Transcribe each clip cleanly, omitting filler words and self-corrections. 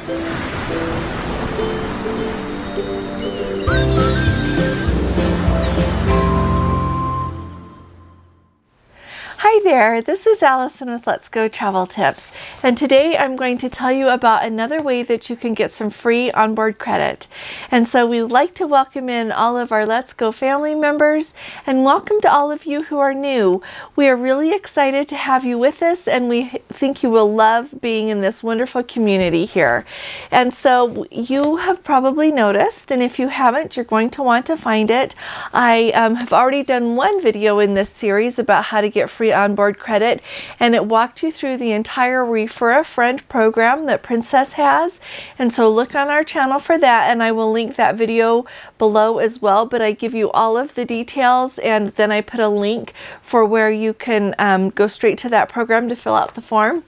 Hi there, this is Allison with Let's Go Travel Tips, and today I'm going to tell you about another way that you can get some free onboard credit. And so we'd like to welcome in all of our Let's Go family members, and welcome to all of you who are new. We are really excited to have you with us, and we think you will love being in this wonderful community here. And so you have probably noticed, and if you haven't, you're going to want to find it. I have already done one video in this series about how to get free onboard credit, and it walked you through the entire Refer a Friend program that Princess has. And so look on our channel for that, and I will link that video below as well, but I give you all of the details, and then I put a link for where you can go straight to that program to fill out the form.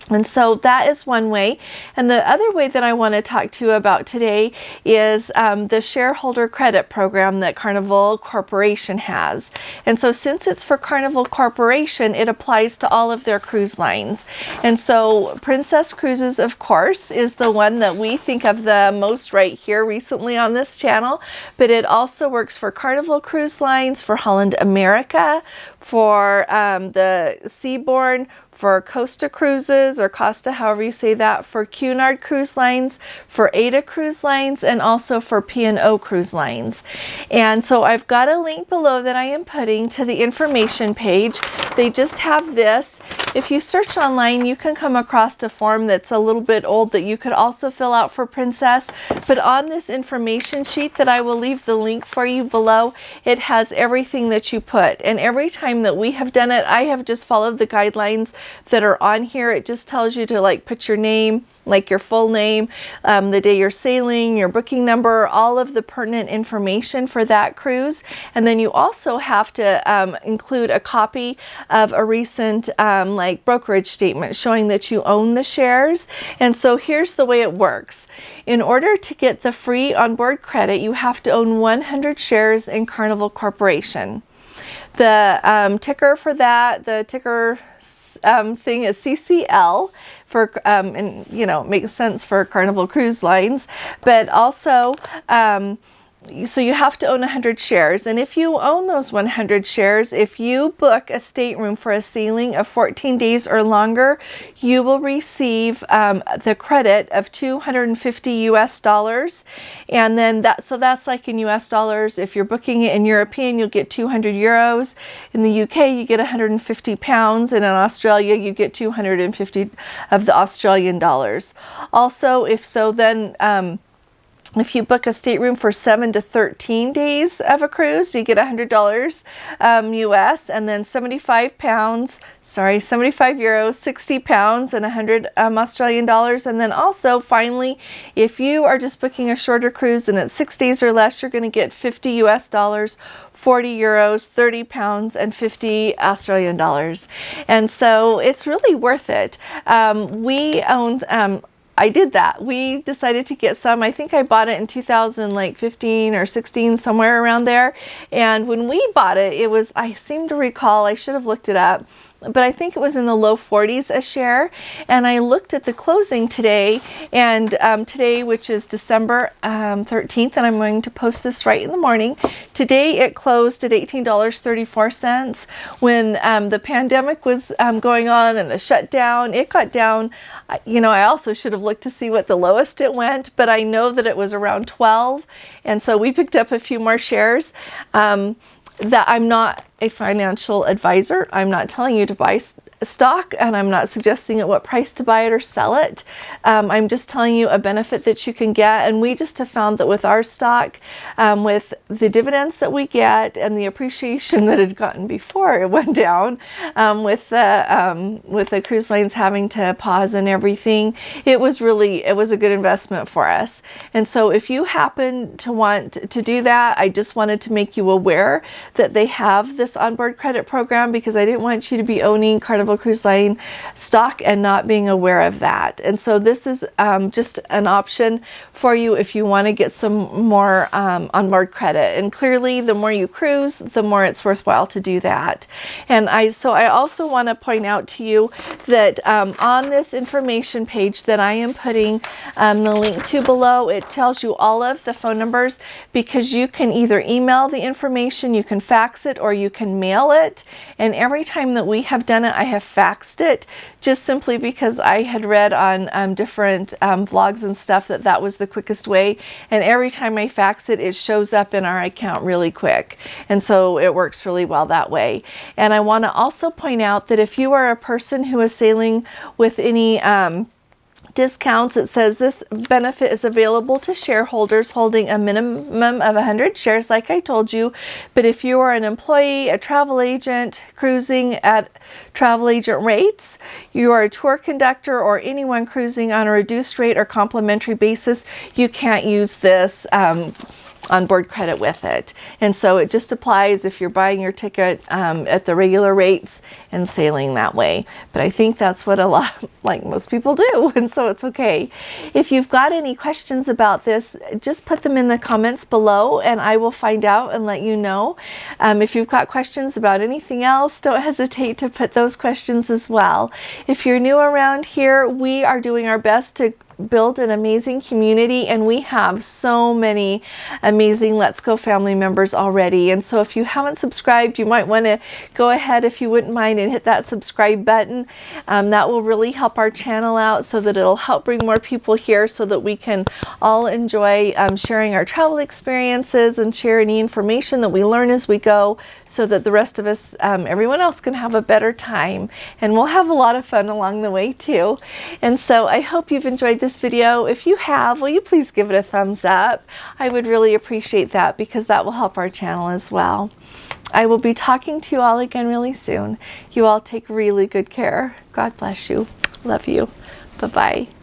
And so that is one way. And the other way that I want to talk to you about today is the Shareholder credit program that Carnival Corporation has. And so since it's for Carnival Corporation, it applies to all of their cruise lines. And so Princess Cruises, of course, is the one that we think of the most right here recently on this channel, but it also works for Carnival Cruise Lines, for Holland America, for the Seabourn, for Costa Cruises, or Costa, however you say that, for Cunard Cruise Lines, for Ada Cruise Lines, and also for P&O Cruise Lines. And so I've got a link below that I am putting to the information page. They just have this. If you search online, you can come across a form that's a little bit old that you could also fill out for Princess. But on this information sheet that I will leave the link for you below, it has everything that you put. And every time that we have done it, I have just followed the guidelines that are on here. It just tells you to put your name, like your full name, the day you're sailing, your booking number, all of the pertinent information for that cruise. And then you also have to include a copy of a recent brokerage statement showing that you own the shares. And so here's the way it works. In order to get the free onboard credit, you have to own 100 shares in Carnival Corporation. The ticker for that, the ticker thing is CCL for and it makes sense for Carnival Cruise Lines, but also so you have to own 100 shares. And if you own those 100 shares, if you book a stateroom for a sailing of 14 days or longer, you will receive the credit of $250 US. And then that's like in US dollars. If you're booking it in European, you'll get 200 euros. In the UK, you get 150 pounds. And in Australia, you get 250 of the Australian dollars. Also, if you book a stateroom for 7 to 13 days of a cruise, you get $100 US, and then 75 euros, 60 pounds, and 100 Australian dollars. And then also, finally, if you are just booking a shorter cruise and it's 6 days or less, you're going to get 50 US dollars, 40 euros, 30 pounds, and 50 Australian dollars. And so it's really worth it. I did that. We decided to get some. I think I bought it in 2015 or 16, somewhere around there. And when we bought it, it was, I seem to recall, I should have looked it up, but I think it was in the low 40s a share. And I looked at the closing today, and today, which is December 13th, and I'm going to post this right in the morning. Today it closed at $18.34. When the pandemic was going on and the shutdown, it got down. I also should have looked to see what the lowest it went, but I know that it was around 12. And so we picked up a few more shares. That I'm not a financial advisor. I'm not telling you to buy stock, and I'm not suggesting at what price to buy it or sell it. I'm just telling you a benefit that you can get. And we just have found that with our stock, with the dividends that we get and the appreciation that had gotten before it went down, with the cruise lines having to pause and everything, it was a good investment for us. And so if you happen to want to do that, I just wanted to make you aware that they have this onboard credit program, because I didn't want you to be owning Carnival Carnival Cruise Line stock and not being aware of that. And so this is just an option for you if you want to get some more onboard credit. And clearly, the more you cruise, the more it's worthwhile to do that. And I also want to point out to you that on this information page that I am putting the link to below, it tells you all of the phone numbers, because you can either email the information, you can fax it, or you can mail it. And every time that we have done it, I have faxed it, just simply because I had read on different vlogs and stuff that that was the quickest way. And every time I fax it, it shows up in our account really quick. And so it works really well that way. And I want to also point out that if you are a person who is sailing with any discounts, it says this benefit is available to shareholders holding a minimum of 100 shares, like I told you. But if you are an employee, a travel agent cruising at travel agent rates, you are a tour conductor, or anyone cruising on a reduced rate or complimentary basis, you can't use this onboard credit with it. And so it just applies if you're buying your ticket at the regular rates and sailing that way. But I think that's what most people do, and so it's okay. If you've got any questions about this, just put them in the comments below and I will find out and let you know. If you've got questions about anything else, don't hesitate to put those questions as well. If you're new around here, we are doing our best to build an amazing community, and we have so many amazing Let's Go family members already. And so if you haven't subscribed, you might want to go ahead, if you wouldn't mind, and hit that subscribe button. That will really help our channel out, so that it'll help bring more people here, so that we can all enjoy sharing our travel experiences and share any information that we learn as we go, so that the rest of us, everyone else, can have a better time. And we'll have a lot of fun along the way too. And so I hope you've enjoyed this video. If you have, will you please give it a thumbs up? I would really appreciate that, because that will help our channel as well. I will be talking to you all again really soon. You all take really good care. God bless you. Love you. Bye-bye.